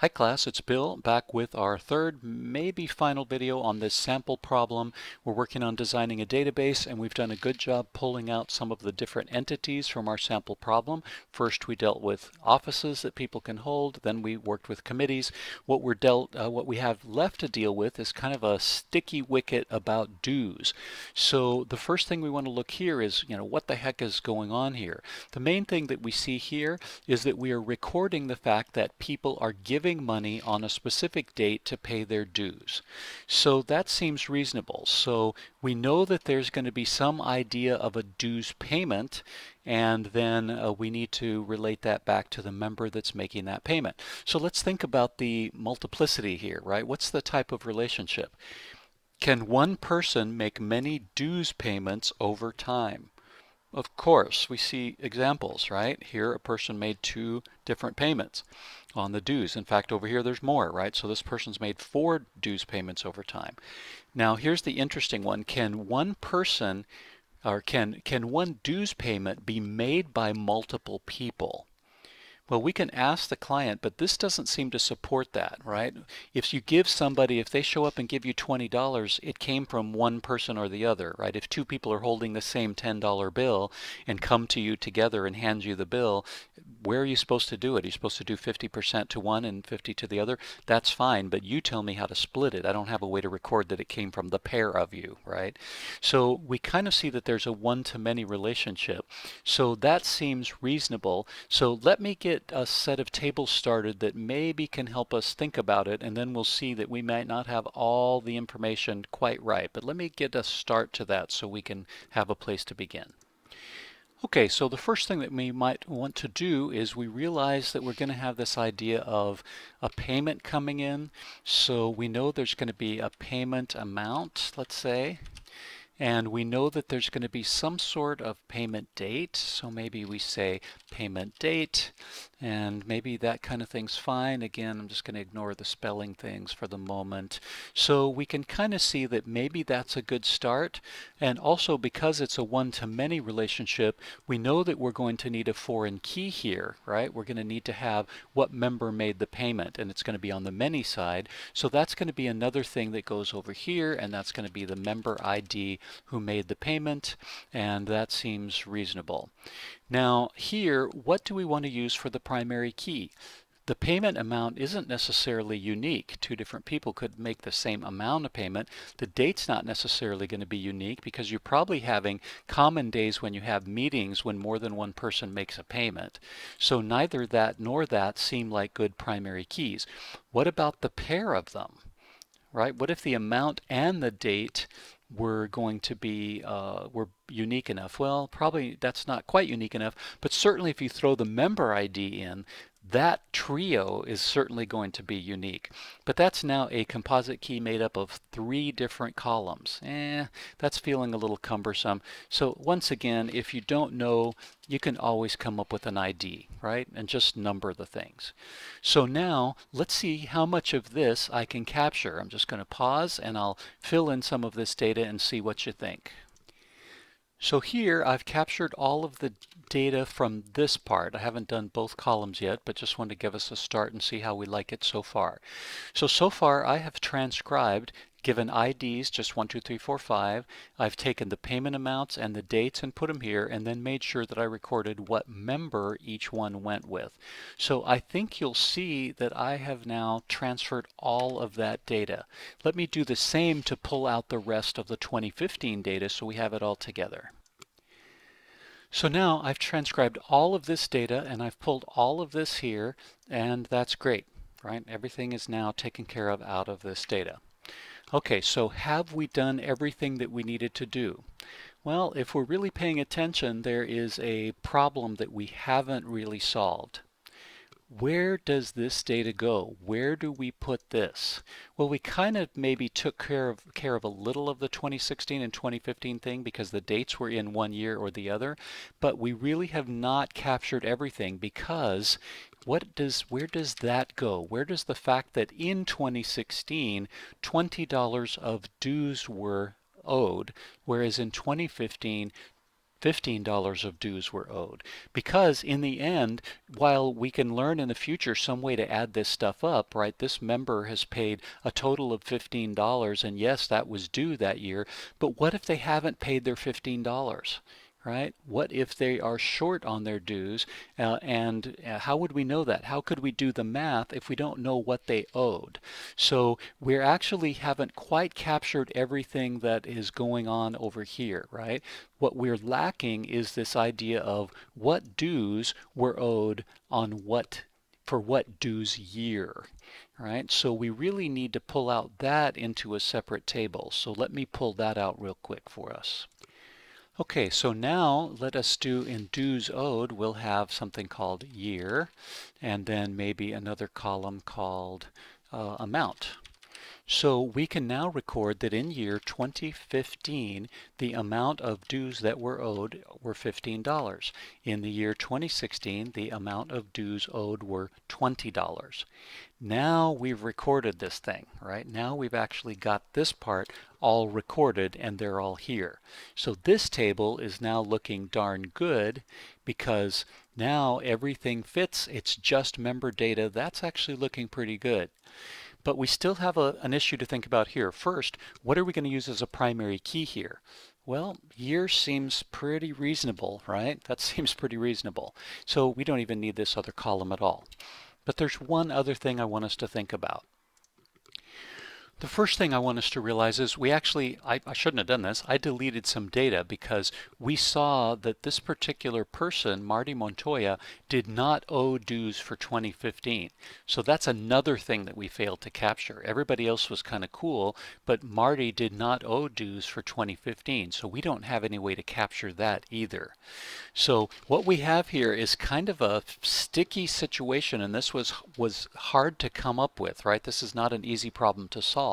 Hi class, it's Bill back with our third, maybe final video on this sample problem. We're working on designing a database and we've done a good job pulling out some of the different entities from our sample problem. First we dealt with offices that people can hold, then we worked with committees. What we have left to deal with is kind of a sticky wicket about dues. So the first thing we want to look here is, what the heck is going on here? The main thing that we see here is that we are recording the fact that people are giving money on a specific date to pay their dues. So that seems reasonable. So we know that there's going to be some idea of a dues payment, and then we need to relate that back to the member that's making that payment. So let's think about the multiplicity here, right? What's the type of relationship? Can one person make many dues payments over time? Of course, we see examples, right? Here a person made 2 different payments on the dues. In fact, over here there's more, right? So this person's made 4 dues payments over time. Now here's the interesting one. Can one person, or can one dues payment be made by multiple people? Well, we can ask the client, but this doesn't seem to support that, right? If you give somebody, if they show up and give you $20, it came from one person or the other, right? If 2 people are holding the same $10 bill and come to you together and hand you the bill, where are you supposed to do it? Are you supposed to do 50% to one and 50 to the other? That's fine, but you tell me how to split it. I don't have a way to record that it came from the pair of you, right? So we kind of see that there's a one-to-many relationship. So that seems reasonable. So let me get a set of tables started that maybe can help us think about it, and then we'll see that we might not have all the information quite right. But let me get a start to that so we can have a place to begin. Okay, so the first thing that we might want to do is we realize that we're going to have this idea of a payment coming in. So we know there's going to be a payment amount, let's say. And we know that there's going to be some sort of payment date. So maybe we say payment date, and maybe that kind of thing's fine. Again, I'm just going to ignore the spelling things for the moment. So we can kind of see that maybe that's a good start. And also, because it's a one-to-many relationship, we know that we're going to need a foreign key here, right? We're going to need to have what member made the payment, and it's going to be on the many side. So that's going to be another thing that goes over here, and that's going to be the member ID who made the payment, and that seems reasonable. Now here, what do we want to use for the primary key? The payment amount isn't necessarily unique. 2 different people could make the same amount of payment. The date's not necessarily going to be unique because you're probably having common days when you have meetings when more than one person makes a payment. So neither that nor that seem like good primary keys. What about the pair of them? Right? What if the amount and the date were going to be were unique enough? Well, probably that's not quite unique enough, but certainly if you throw the member ID in, that trio is certainly going to be unique. But that's now a composite key made up of 3 different columns. That's feeling a little cumbersome. So once again, if you don't know, you can always come up with an ID, right? And just number the things. So now let's see how much of this I can capture. I'm just going to pause and I'll fill in some of this data and see what you think. So here I've captured all of the data from this part. I haven't done both columns yet, but just want to give us a start and see how we like it so far. So far I have transcribed, given IDs, just 1, 2, 3, 4, 5. I've taken the payment amounts and the dates and put them here, and then made sure that I recorded what member each one went with. So I think you'll see that I have now transferred all of that data. Let me do the same to pull out the rest of the 2015 data so we have it all together. So now I've transcribed all of this data and I've pulled all of this here, and that's great, right? Everything is now taken care of out of this data. Okay, so have we done everything that we needed to do? Well, if we're really paying attention, there is a problem that we haven't really solved. Where does this data go? Where do we put this? Well, we kind of maybe took care of a little of the 2016 and 2015 thing because the dates were in one year or the other, but we really have not captured everything because where does that go? Where does the fact that in 2016 $20 of dues were owed, whereas in 2015 $15 of dues were owed. Because in the end, while we can learn in the future some way to add this stuff up, right? This member has paid a total of $15, and yes, that was due that year, but what if they haven't paid their $15? Right? What if they are short on their dues? And how would we know that? How could we do the math if we don't know what they owed? So we actually haven't quite captured everything that is going on over here, right? What we're lacking is this idea of what dues were owed on what, for what dues year, right? So we really need to pull out that into a separate table. So let me pull that out real quick for us. Okay, so now let us do in dues owed, we'll have something called year, and then maybe another column called amount. So we can now record that in year 2015, the amount of dues that were owed were $15. In the year 2016, the amount of dues owed were $20. Now we've recorded this thing, right? Now we've actually got this part all recorded and they're all here. So this table is now looking darn good because now everything fits. It's just member data. That's actually looking pretty good. But we still have an issue to think about here. First, what are we going to use as a primary key here? Well, year seems pretty reasonable, right? That seems pretty reasonable. So we don't even need this other column at all. But there's one other thing I want us to think about. The first thing I want us to realize is we actually, I shouldn't have done this, I deleted some data because we saw that this particular person, Marty Montoya, did not owe dues for 2015. So that's another thing that we failed to capture. Everybody else was kind of cool, but Marty did not owe dues for 2015. So we don't have any way to capture that either. So what we have here is kind of a sticky situation, and this was hard to come up with, right? This is not an easy problem to solve.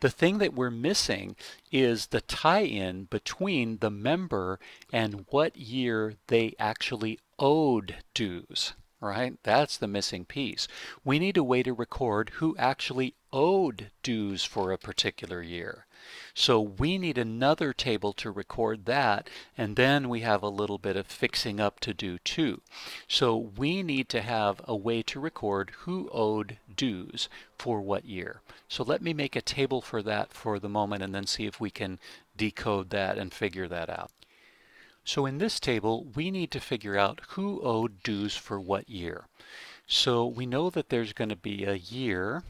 The thing that we're missing is the tie-in between the member and what year they actually owed dues, right? That's the missing piece. We need a way to record who actually owed dues for a particular year. So we need another table to record that, and then we have a little bit of fixing up to do too. So we need to have a way to record who owed dues for what year. So let me make a table for that for the moment and then see if we can decode that and figure that out. So in this table, we need to figure out who owed dues for what year. So we know that there's going to be a year,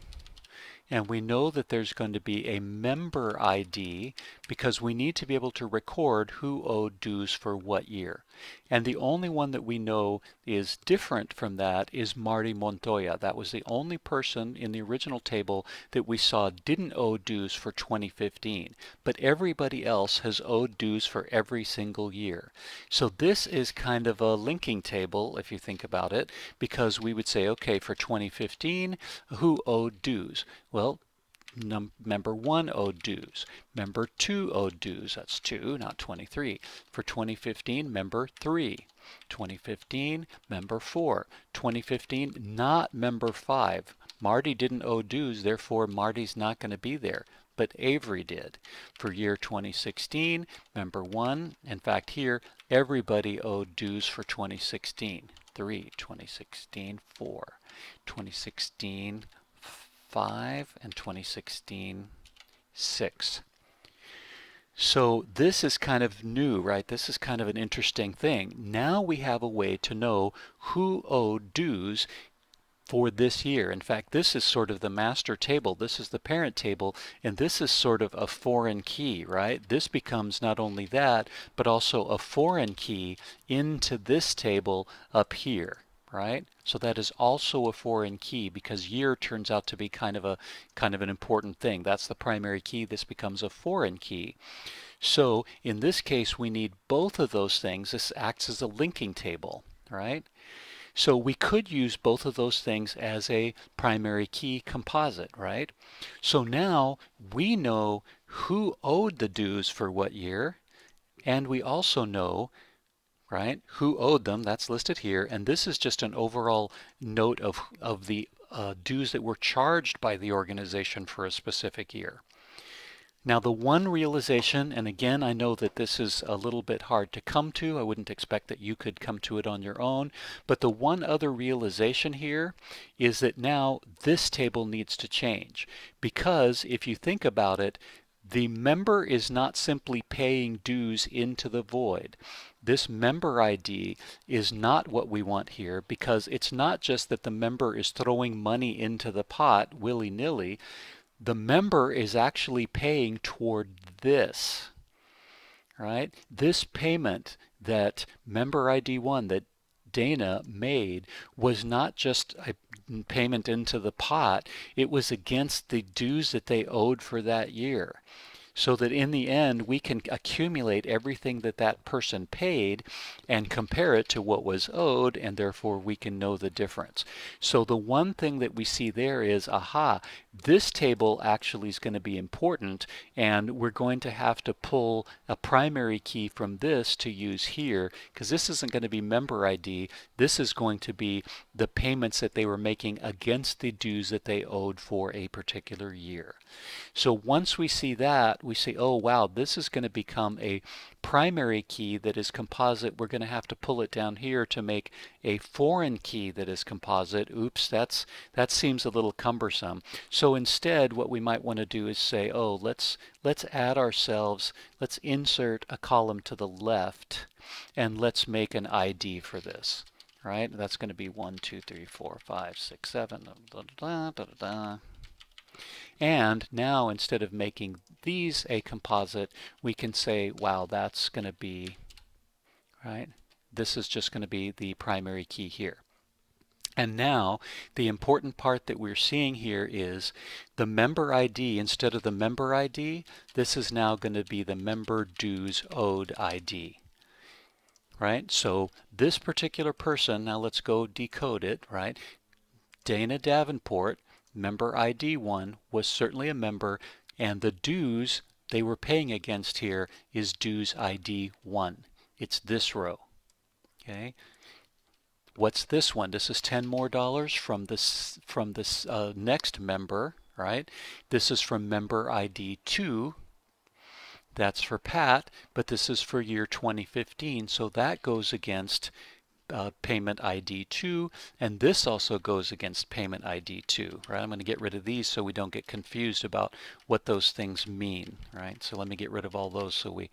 and we know that there's going to be a member ID because we need to be able to record who owed dues for what year. And the only one that we know is different from that is Marty Montoya. That was the only person in the original table that we saw didn't owe dues for 2015. But everybody else has owed dues for every single year. So this is kind of a linking table, if you think about it, because we would say, okay, for 2015, who owed dues? Well, member 1 owed dues. Member 2 owed dues. That's 2, not 23. For 2015, member 3. 2015, member 4. 2015, not member 5. Marty didn't owe dues, therefore Marty's not going to be there. But Avery did. For year 2016, member 1. In fact, here, everybody owed dues for 2016. 3, 2016, 4. 2016, 5, and 2016, 6. So this is kind of new, right? This is kind of an interesting thing. Now we have a way to know who owed dues for this year. In fact, this is sort of the master table. This is the parent table, and this is sort of a foreign key, right? This becomes not only that, but also a foreign key into this table up here, right? So that is also a foreign key because year turns out to be kind of an important thing. That's the primary key. This becomes a foreign key. So in this case, we need both of those things. This acts as a linking table, right? So we could use both of those things as a primary key composite, right? So now we know who owed the dues for what year, and we also know, right, who owed them. That's listed here, and this is just an overall note of the dues that were charged by the organization for a specific year. Now the one realization, and again I know that this is a little bit hard to come to, I wouldn't expect that you could come to it on your own, but the one other realization here is that now this table needs to change, because if you think about it, the member is not simply paying dues into the void. This member ID is not what we want here, because it's not just that the member is throwing money into the pot willy-nilly. The member is actually paying toward this, right? This payment that member ID 1 that Dana made was not just a payment into the pot, it was against the dues that they owed for that year. So that in the end we can accumulate everything that that person paid and compare it to what was owed, and therefore we can know the difference. So the one thing that we see there is, aha, this table actually is going to be important, and we're going to have to pull a primary key from this to use here, because this isn't going to be member ID. This is going to be the payments that they were making against the dues that they owed for a particular year. So once we see that, we say, oh wow, this is going to become a primary key that is composite. We're going to have to pull it down here to make a foreign key that is composite. Oops, that seems a little cumbersome. So instead, what we might want to do is say, oh, let's add ourselves, let's insert a column to the left, and let's make an ID for this. Right? That's going to be 1, 2, 3, 4, 5, 6, 7. Da, da, da, da, da. And now instead of making these a composite, we can say, wow, that's going to be, right? This is just going to be the primary key here. And now the important part that we're seeing here is the member ID. Instead of the member ID, this is now going to be the member dues owed ID. Right? So this particular person, now let's go decode it, right? Dana Davenport, member ID 1, was certainly a member, and the dues they were paying against here is dues ID 1. It's this row. Okay. What's this one? This is $10 more from this next member, right? This is from member ID 2. That's for Pat, but this is for year 2015, so that goes against payment ID 2, and this also goes against payment ID 2, right? I'm going to get rid of these so we don't get confused about what those things mean, right? So let me get rid of all those so we,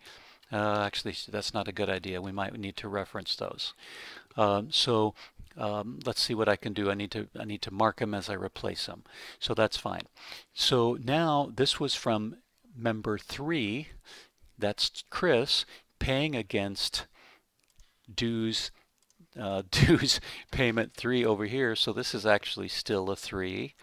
actually that's not a good idea. We might need to reference those. Let's see what I can do. I need to mark them as I replace them. So that's fine. So now this was from member 3, that's Chris, paying against dues payment 3 over here, so this is actually still a 3.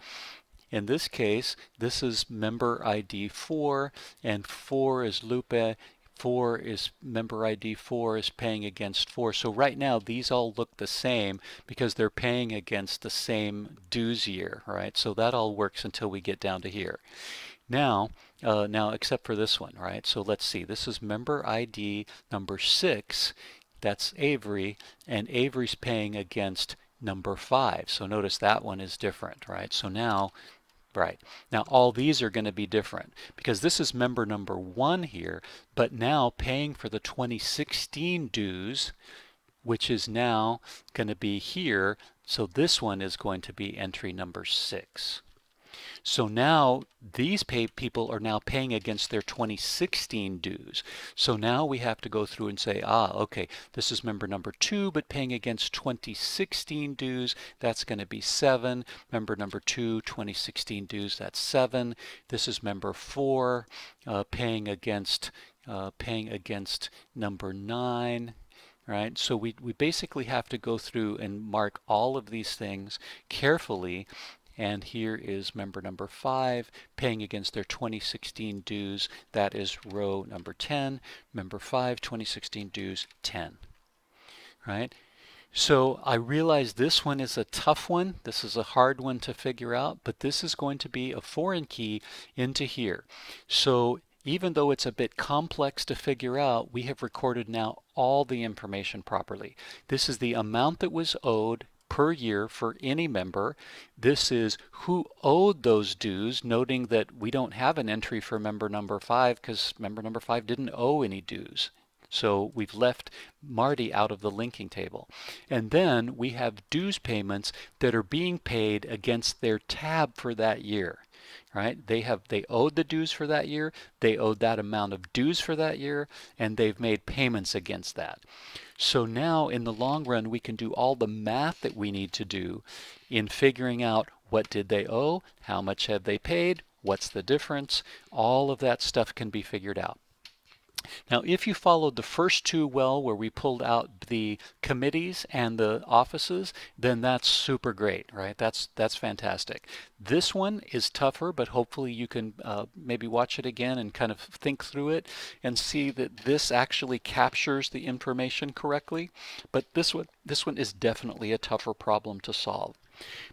In this case, this is member ID 4, and 4 is Lupe. 4 is member ID 4 is paying against 4. So right now these all look the same because they're paying against the same dues year, right? So that all works until we get down to here. Now except for this one, right? So let's see. This is member ID number 6. That's Avery, and Avery's paying against number 5. So notice that one is different, right? So now, right, now all these are going to be different because this is member number 1 here, but now paying for the 2016 dues, which is now going to be here. So this one is going to be entry number 6. So now these people are now paying against their 2016 dues. So now we have to go through and say, okay, this is member number 2, but paying against 2016 dues, that's going to be 7. Member number 2, 2016 dues, that's 7. This is member 4, paying against number 9. Right? So we basically have to go through and mark all of these things carefully. And here is member number 5 paying against their 2016 dues. That is row number 10. Member 5, 2016 dues, 10. Right? So I realize this one is a tough one. This is a hard one to figure out, but this is going to be a foreign key into here. So even though it's a bit complex to figure out, we have recorded now all the information properly. This is the amount that was owed per year for any member. This is who owed those dues, noting that we don't have an entry for member number 5 because member number 5 didn't owe any dues. So we've left Marty out of the linking table. And then we have dues payments that are being paid against their tab for that year. Right? They owed the dues for that year, they owed that amount of dues for that year, and they've made payments against that. So now in the long run we can do all the math that we need to do in figuring out what did they owe, how much have they paid, what's the difference. All of that stuff can be figured out. Now, if you followed the first two well, where we pulled out the committees and the offices, then that's super great, right? That's fantastic. This one is tougher, but hopefully you can maybe watch it again and kind of think through it and see that this actually captures the information correctly. But this one is definitely a tougher problem to solve.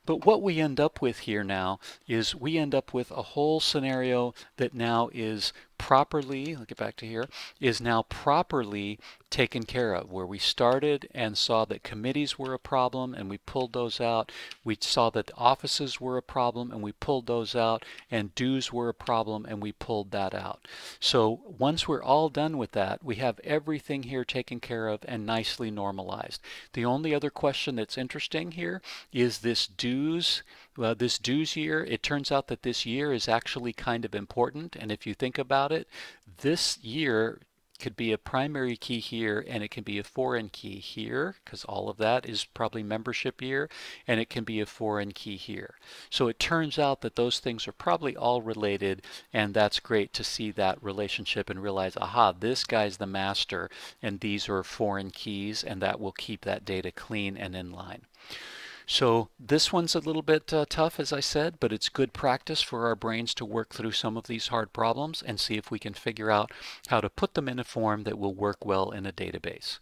But what we end up with here now is we end up with a whole scenario that now is properly, I'll get back to here, is now properly taken care of, where we started and saw that committees were a problem and we pulled those out. We saw that offices were a problem and we pulled those out, and dues were a problem and we pulled that out. So once we're all done with that, we have everything here taken care of and nicely normalized. The only other question that's interesting here is this dues year. It turns out that this year is actually kind of important, and if you think about it, this year could be a primary key here, and it can be a foreign key here, because all of that is probably membership year, and it can be a foreign key here. So it turns out that those things are probably all related, and that's great to see that relationship and realize, aha, this guy's the master, and these are foreign keys, and that will keep that data clean and in line. So this one's a little bit tough, as I said, but it's good practice for our brains to work through some of these hard problems and see if we can figure out how to put them in a form that will work well in a database.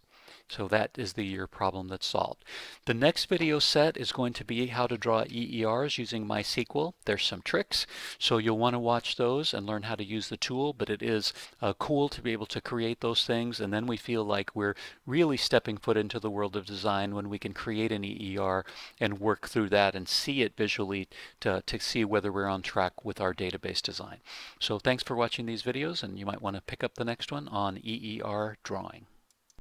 So that is the year problem that's solved. The next video set is going to be how to draw EERs using MySQL. There's some tricks, so you'll want to watch those and learn how to use the tool, but it is cool to be able to create those things, and then we feel like we're really stepping foot into the world of design when we can create an EER and work through that and see it visually to see whether we're on track with our database design. So thanks for watching these videos, and you might want to pick up the next one on EER drawing.